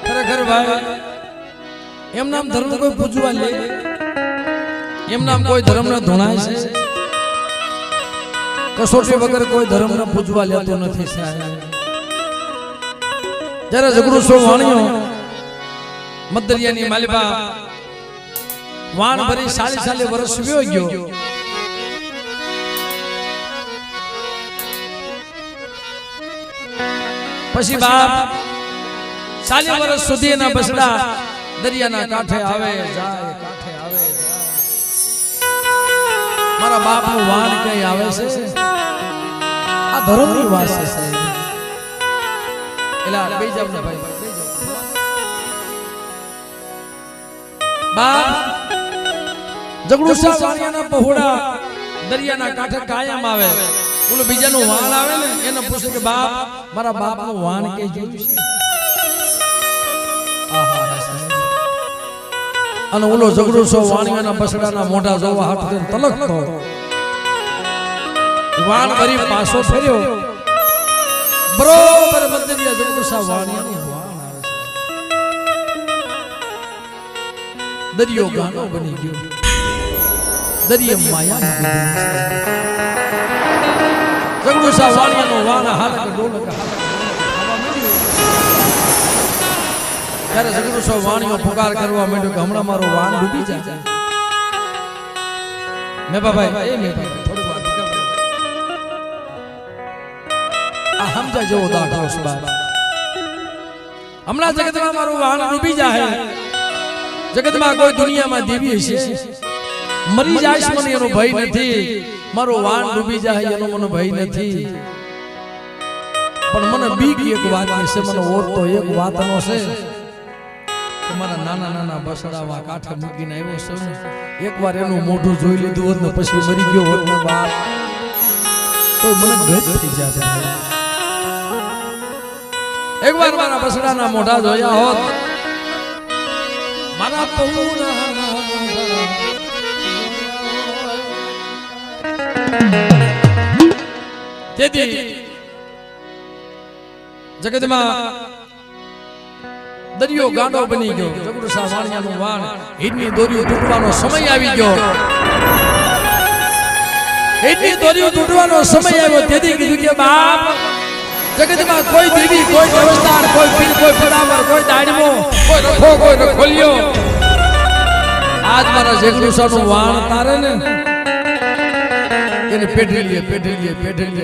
ખરેખર ભાઈ એમ નામ ધર્મ કોઈ પૂજવા લે એમ નામ કોઈ ધર્મ ના ધોણાય છે કસોટી વગર કોઈ ધર્મ ના પૂજવા લેતો નથી જ્યારે ઝઘડું સો વાણિયો મદરિયાની માલિબા વાણ ભરી 40 વર્ષ વ્યો ગયો પછી બાપ 40 વર્ષ સુધી એના બસડા દરિયાના કાંઠે આવે જાય કાંઠે આવે જાય મારા બાપનું વાણ કઈ આવે છે આ ધર્મની વાત છે સાહેબ એલા બેઈ જાવ ને ભાઈ બાપ ઝઘડું સા વાણિયાના પહોળા દરિયાના કાંઠે કાયમ આવે ઓલો બીજાનું વાણ આવે ને એને પૂછે કે બાપ મારા બાપનું વાણ કે જોયું છે અને ઓલો ઝઘડું સો વાણિયાના બસડાના મોઢા જોવા હાથ દઈને તલકતો વાણ ભરી પાછો ફર્યો બરોબર મંદિરિયા ઝઘડું સા વાણિયાનું વાણ આવે છે દરિયો ગાનો બની ગયો દરિયા માયા ઝઘડું સા વાણિયાનો વાણ હાલક ડોલક ત્યારે ઝઘડું સો વાણિયો પુકાર કરવા માંડ્યો કે હમણાં મારો વાણ ડૂબી જાય મેભાભાઈ એ મેભાભાઈ થોડી વાર આ સમજા જેવો દાખલો છે બાપ હમણાં જગતમાં મારો વાણ ડૂબી જાય જગતમાં કોઈ દુનિયામાં દેવી છે મરી જાય મને એનો ભય નથી મારો વાણ ડૂબી જાય એનો મને ભય નથી પણ મને બીક એક વાત છે મને ઓરતો એક વાતનો છે મારા નાના નાના બસડાવા કાંઠે મૂકીને આવ્યો છું એકવાર એનું મોઢું જોઈ લીધું હોત ને પછી મરી ગયો હોત ને બાપ તો મને ગત થઈ જાત એકવાર મારા બસડાના મોઢા જોયા હોત મારા પૌના તેથી જગતમાં દરિયો ગાંડો બની ગયો ઝઘડું સા વાણિયાનું વાણ હિડની દોરીઓ તૂટવાનો સમય આવી ગયો હિડની દોરીઓ તૂટવાનો સમય આવ્યો તેથી કીધું કે બાપ જગતમાં કોઈ દેવી કોઈ દેવસ્થાન કોઈ પીર કોઈ પડાવર કોઈ દાડમો કોઈ રખો કોઈ રખોલિયો આજ મારા ઝઘડું સાનું વાણ તારે ને એને પેઢીલીએ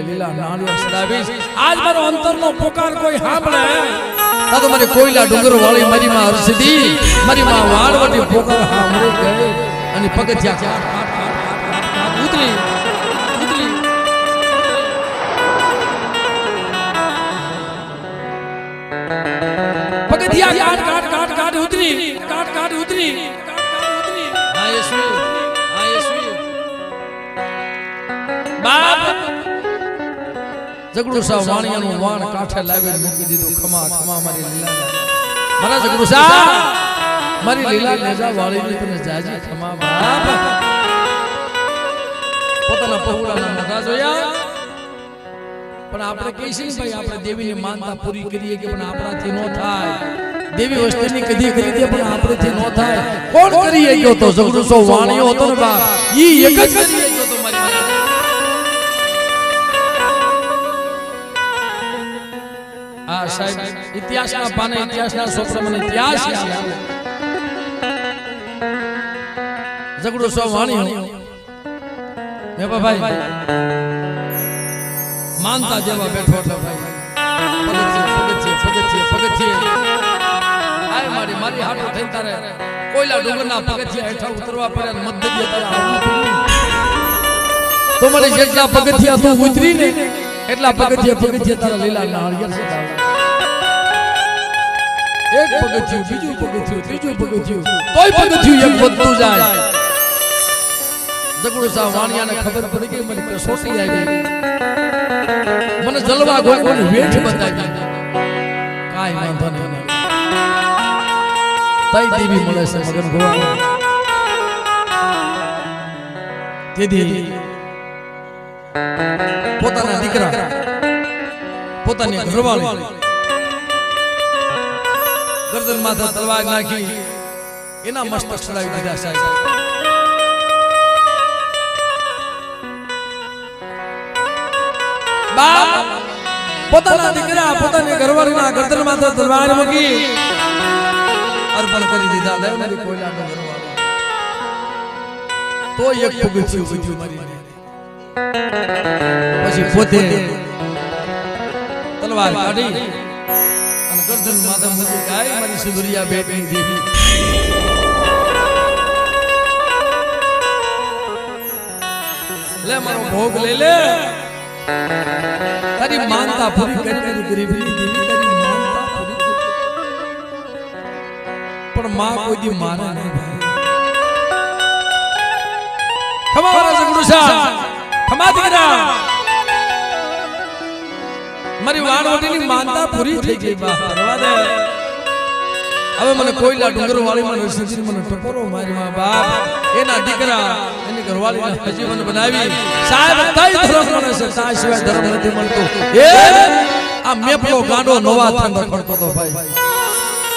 લીલા નાળિયેર ચડાવીશ આજ મારો અંતરનો પુકાર કોઈ સાંભળે તા તો મારી કોયલા ડુંગર વાળી મારી માં હર્ષદી મારી માં વાળવટી પોકર હામરે ગઈ અને પગથિયા કાટ ઉતરી પગથિયા કાટ ઉતરી હા યશ્વી બાપ ઝઘડું સા વાણિયાનું વાણ કાંઠે લાવીને મૂકી દીધું ખમા મારી લીલા મારા ઝઘડું સા મારી લીલા નેજા વાળીની તને જાજી ખમા બાપ પોતાના પહોળાના મોઢા જોયા પણ આપણે કહીશું ભાઈ આપણે દેવીની માનતા પૂરી કરીએ કે પણ આપણાથી ન થાય દેવી વસ્તુની કદી કરી દે પણ આપણેથી ન થાય કોણ કરી ગયો તો ઝઘડું સો વાણિયો હતો ને બાપ ઈ એક જ કરી ગયો તો મારી આ સાહેબ ઇતિહાસના પાને ઇતિહાસના સોપરે મને ઇતિહાસ યાદ આવે ઝઘડું સો વાણિયો મે ભાઈ માનતા જેવા બેઠો એટલે ભાઈ પગથિયે આય મારી હાટો થઈ તારે કોયલા ડુંગરના પગથિયા હેઠા ઉતરવા પડે મધ્ય તારે આવવું તો મને જેટલા પગથિયા તું ઉતરી ને એટલા પગથિયા તારા લીલા નાળિયેર સદાવે એક પગથિયું બીજું પગથિયું ત્રીજું પગથિયું તોય પગથિયું એક વધતું જાય ઝઘડું સા વાણિયાને ખબર પડી ગઈ મને કસોટી આવી મને જલવા ગોળની વેઠ બતાવી કાઈ વાંધો નહીં તઈ દેવી મળે છે મગન ગોવા તેથી પોતાના દીકરા પોતાની ઘરવાળી ગરદન માથે તલવાર નાખી એના મસ્તક ચડાવી દીધા સાહેબ બાપ પોતાના દીકરા પોતાની ઘરવાળીના ગરદન માથે તલવાર મૂકી અર્પણ કરી દીધા દે મારી કોયલાનો ઘરવાળો તો એક પગથિયું વધ્યું મારી પછી પોતે તલવાર કાઢી અને ગરદન માથે મૂકી ગાય મારી સુંદરિયા બેટી દેવી લે મારો ભોગ લઈ લે તારી માનતા પૂરી કરી ગરીબી દેવી તારી માનતા પૂરી પણ માં કોઈ દી માને નહીં ભાઈ ખમા મારા સગડુસા ખમા દીકરા મારી વાણવટીની માનતા પૂરી થઈ ગઈ બા રવા દે હવે મને કોઈલા ડુંગર વાળી મને નરસિંહજી મને ટકોરો મારી બાપ એના દીકરા એની ઘરવાળીને હજી મને બનાવી સાહેબ કઈ ધર્મ મને છે તા સિવાય ધર્મ નથી મળતો એ આ મેપલો ગાંડો નવા થંડ ખડતો તો ભાઈ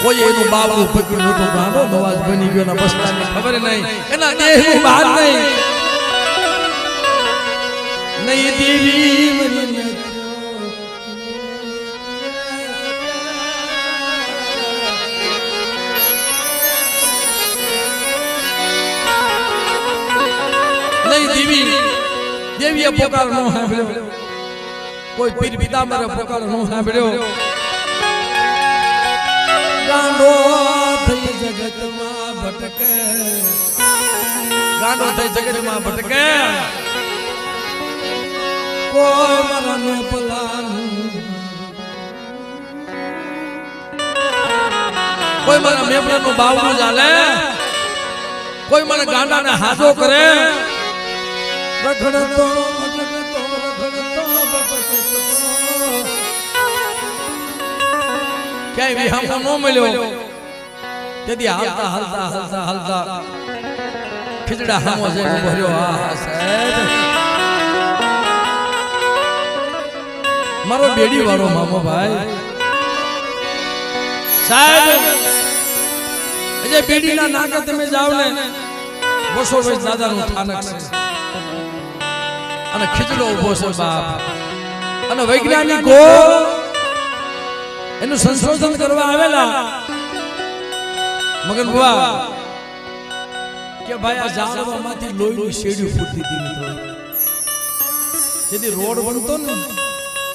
કોઈ એનું બાબુ પકડી નતો ગાંડો નવાજ બની ગયો ના બસતાની ખબર નહીં એના દેહની બહાર નહીં નહીં દેવી મને દેવીએ પોકાર નો સાંભળ્યો કોઈ પીર પિતામરે પોકાર નો સાંભળ્યો ગાંડો થઈ જગતમાં ભટકે ગાંડો થઈ જગતમાં ભટકે કોઈ મરને પલાનું કોઈ મને મેપલાનું બાવનું ચાલે કોઈ મને ગાંડાને હાજો કરે રખડતો ક્યાંય વિહામો ન મળ્યો તેથી હાલતા હાલતા હાલતા હાલતા ખીચડા હામો જઈને ભર્યો આ સાહેબ મારો બેડી વાળો મામો ભાઈ સાહેબ જે બેડીના નાકે તમે જાવ ને બસો વર્ષ દાદાનું સ્થાનક છે અને ખીચડો ઉભો છે બાપ અને વૈજ્ઞાનિકો એનું સંશોધન કરવા આવેલા મગન બુઆ કે ભાઈ આ ઝાડવામાંથી લોહીની શેડી ફૂટતી હતી મિત્રો જેથી રોડ બનતો ને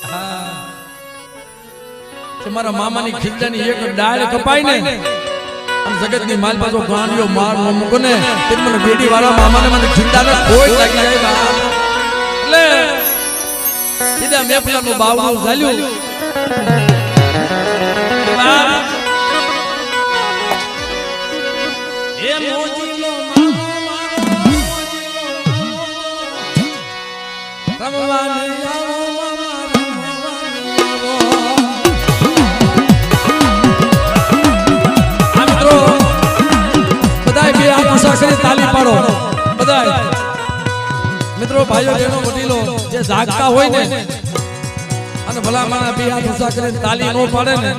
હા કે મારા મામાની ખીચડાની એક ડાળ કપાય ને અને જગતની માલ પાછો ગાંડિયો માર ન મૂકો ને તે મને બેડી વાળા મામાને મને ખીચડાને કોઈ લાગી જાય બાપ એટલે સીધા મેપલાનું બાવનું ચાલ્યું એ મોજીલો રમવાને આવો મામા રમવાને આવો મિત્રો બધાય બે હાથ ઊંચા કરી તાલી પાડો બધાય મિત્રો ભાઈઓ બહેનો વડીલો જે જાગતા હોય ને અને ભલા માના બે હાથ ઊંચા કરીને તાલી નો પાડે ને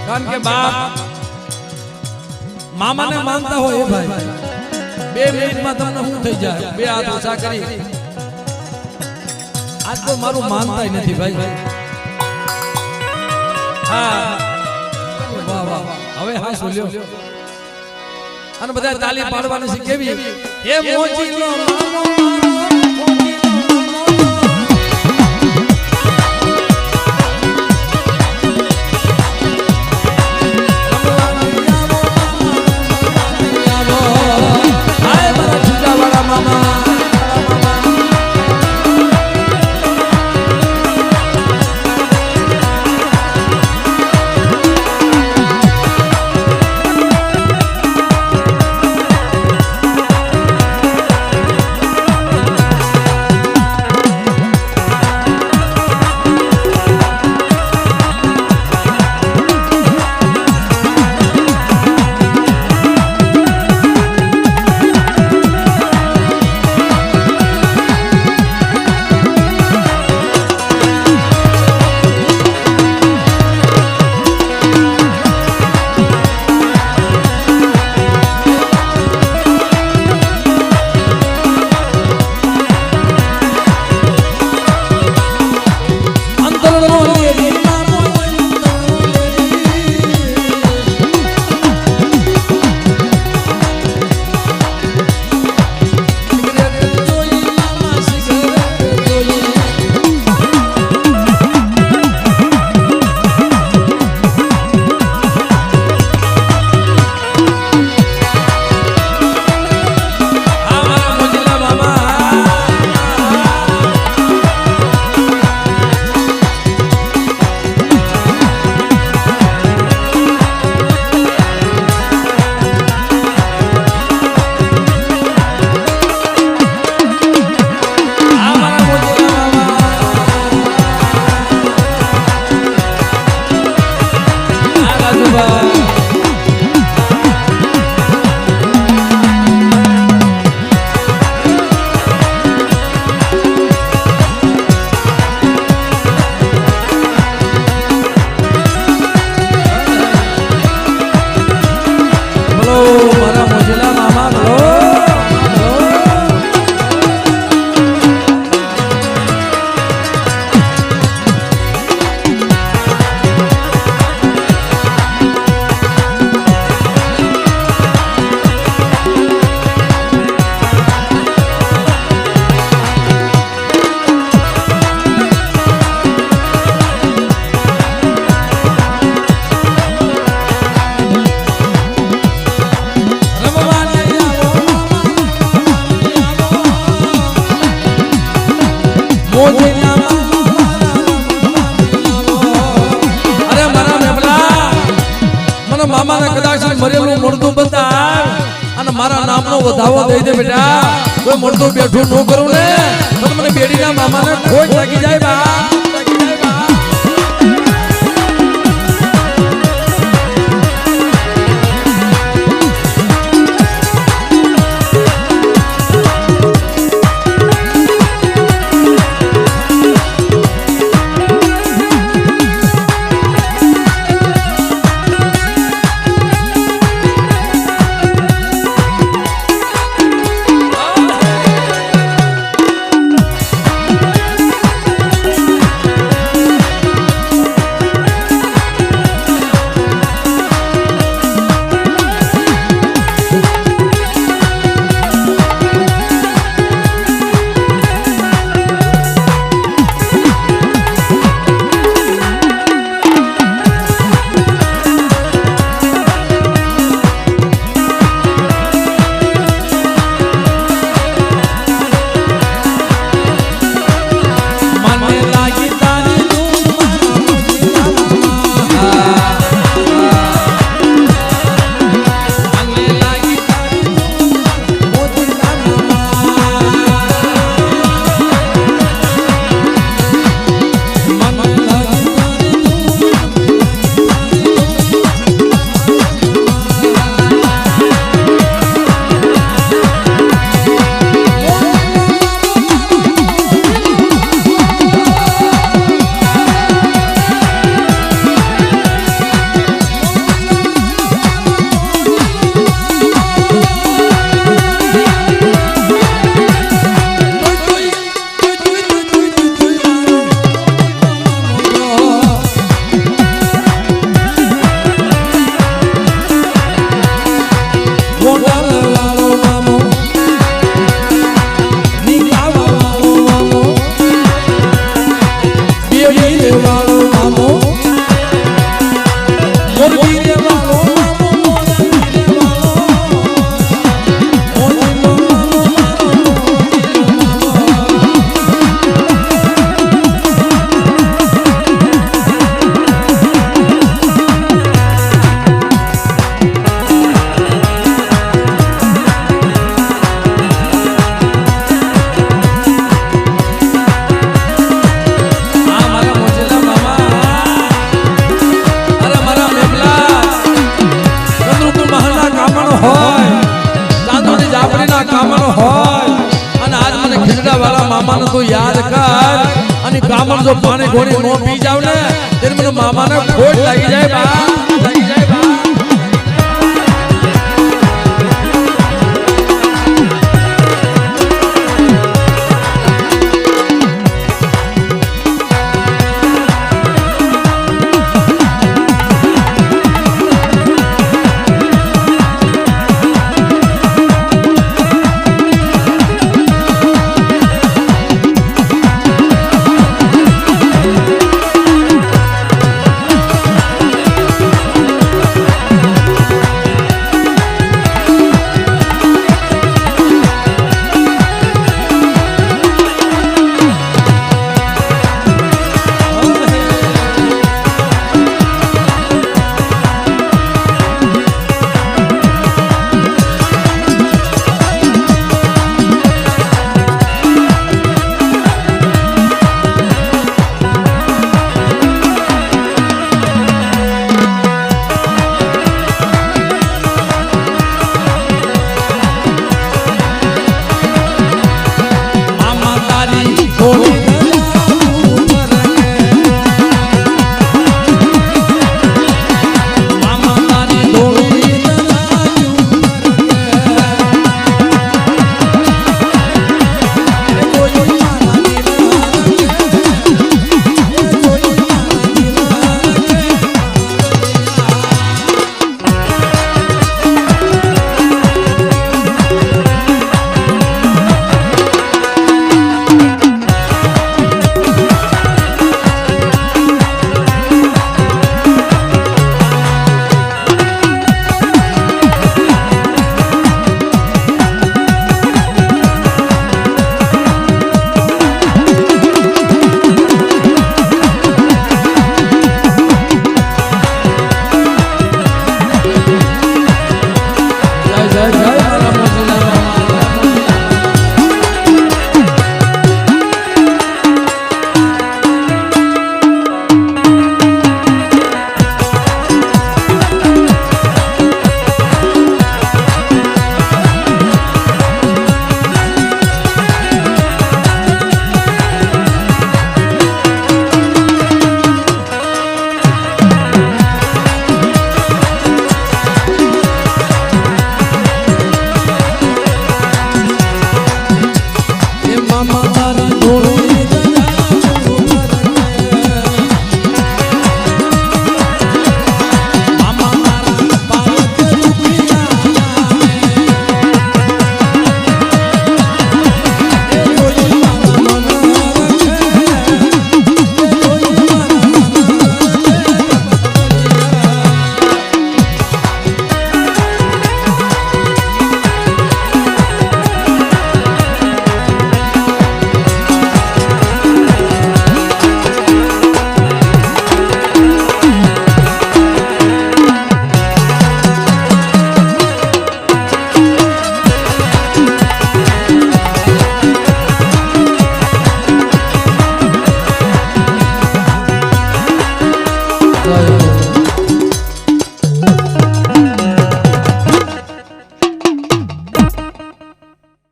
કારણ કે બાપ મામાને માનતા હોય એ ભાઈ 2 મિનિટમાં તમને શું થઈ જાય બે હાથ ઊંચા કરી આજ તો મારું માનતા નથી ભાઈ હા વાહ વાહ હવે હા સોલ્યો અને બધા તાલી પાડવાની છે કેવી એ મોજીલો મામો અરે મારા મેમલા મને મામાને કદાચ મરેલું મળતું બતાવ અને મારા નામનો વધાવો દઈ દે બેટા કોઈ મળતું બેઠું ન કરું ને તો મને બેડીના મામાને ખોટ લાગી જાય બા મામાને તો યાદ કર અને કામણ જો પાણી ઘોડી નો પી જાવ ને ત્યારે મને મામાને ખોટ લાગી જાય બા